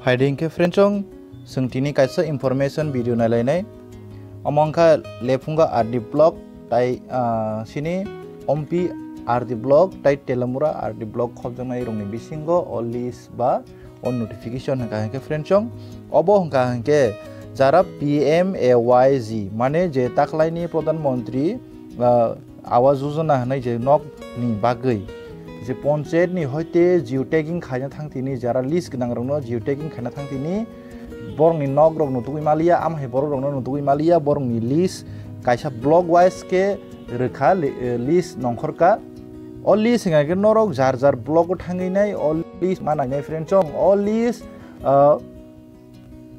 Finding के फ्रेंचों सोंथिनि कायसा information video नालायनाय अमंखा लेफुंगा RD blog ताई सिनी ओमपी आरडी ब्लॉग ताई तेलमुरा आरडी ब्लॉग खबजनाय रंगनि बिसिंगो अलिस बा अन नोटिफिकेशन हंका हंके फ्रेंचों अबो हंका हंके जारा PMAYG माने जे ताखलायनि प्रधानमंत्री आवास योजना होनाय जे नक नि बागै जे पंचायत नि हयते जिअ टैगिंग खायना थांथिनि जारा लिस्ट गोनां रंनो जिअ टैगिंग खायना थांथिनि बरंनि नग रंनो तुगै मालिया आमहाय बर रंनो नुतुगै मालिया बरंनि लिस्ट कायसा ब्लॉक वाइज के रोखा लिस्ट नंखरका अल लिस्ट हिंगा के नरक जार जार ब्लॉक थांगैनाय अल लिस्ट मानायनाय फ्रेंचों अल लिस्ट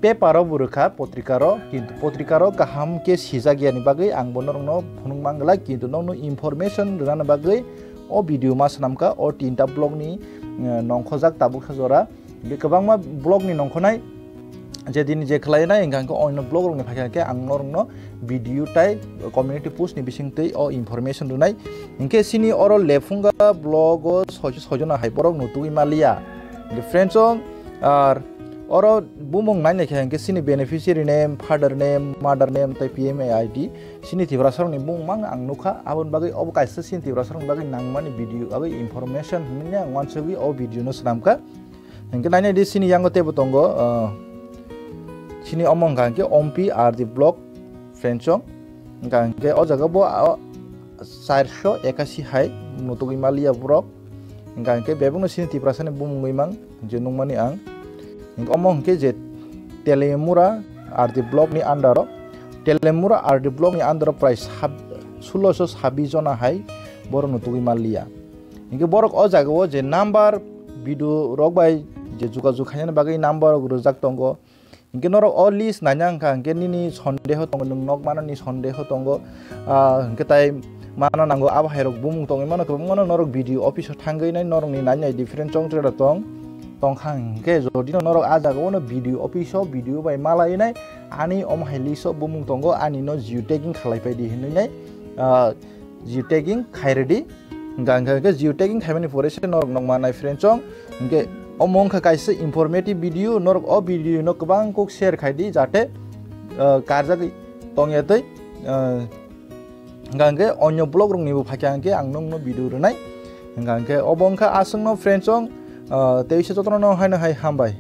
पेपारो बुरखा पत्रिकारो किन्तु पत्रिकारो गाहाम के सिजा गियानि बागै आं बनरंनो फुनुं मांगला किन्तु नंनो इनफरमेशन रनानो बागै ओ वीडियो मा सनामका ओ तीनटा ब्लॉग नि नंखजाक ताबुक जरा बे गोबांमा ब्लॉग नि नंखनाय जे दिन जे खलायनाय इंगांको अन ब्लॉग रंनि फायके आं नरंनो वीडियो टाइ कम्युनिटी पोस्ट नि बिसिंतै ओ इनफरमेशन दुनाय इनके सिनि ओरो लेफुंगा ब्लॉग सजना हाइपरक नुतुइ मालिया द फ्रेंड्स आर और बुमंग नायनाय के सिनि beneficiary name father name mother name तै PMAID सिनि तिब्रा सरनि बुंमां आं नुखा आबन बागै अब कायसा सिनि तिब्रा सरनि बागै नांमानि वीडियो आगै इनफरमेशन हने आं वानसबि ओ वीडियो न सनामका हंके नायनाय दि सिनि यांगो तेबो तंगो सिनि अमंगा के ओमपी आर दि ब्लॉक फ्रेंचों गांके ओ जगह बो 481 हाय नुतुगै मालिया ब्रक गांके बेबुनो सिनि तिब्रा सने बुमंगैमां जे नुमानि आं अमंग के जे तेलेमुरा आरडी ब्लॉक नि अंडर तेलेमुरा आरडी ब्लॉक नि अंडर प्राय 1626 जना हाय बर नुतुगै मालिया इनके बरक अ जागो जे नंबर भिडियो रक बाय जे जुगा जुखायना बागै नंबर रोजाक तंगो इनके नर अ लिस्ट नायांका इनके निनि सन्देह तंगो नक माननि सन्देह तंगो इनके ताय माना नांगो आब हायरक बुमुं तंगै माना गोबां माना नरक भिडियो ऑफिस थांगैनाय नरंनि नायनाय डिफरेंट चंट्रेरा तंग तंखांगे जदिनो नरक आजागोनो वीडियो ऑफिसो वीडियो बाय मालायनाय आनि अमहायलिसो बुमुं तंगो आनि न जिअ टैगिंग खालायबायदि हिननाय जिअ टैगिंग खायरेदि गांगागे जिअ टैगिंग खायमानि फरेस्ट नरक नंमानाय फ्रेंचों इनके अमंखा कायसे इनफॉर्मेटिव वीडियो नरक अ वीडियो न गोबां को शेयर खायदि जाते कारजागै तंगयातै गांगे अन्य ब्लॉग रंनिबो फाक्यांगे आं नंनो वीडियो रनाय गांगे अबंखा आसंनो फ्रेंचों तेईसे जतन हाय हामबाय।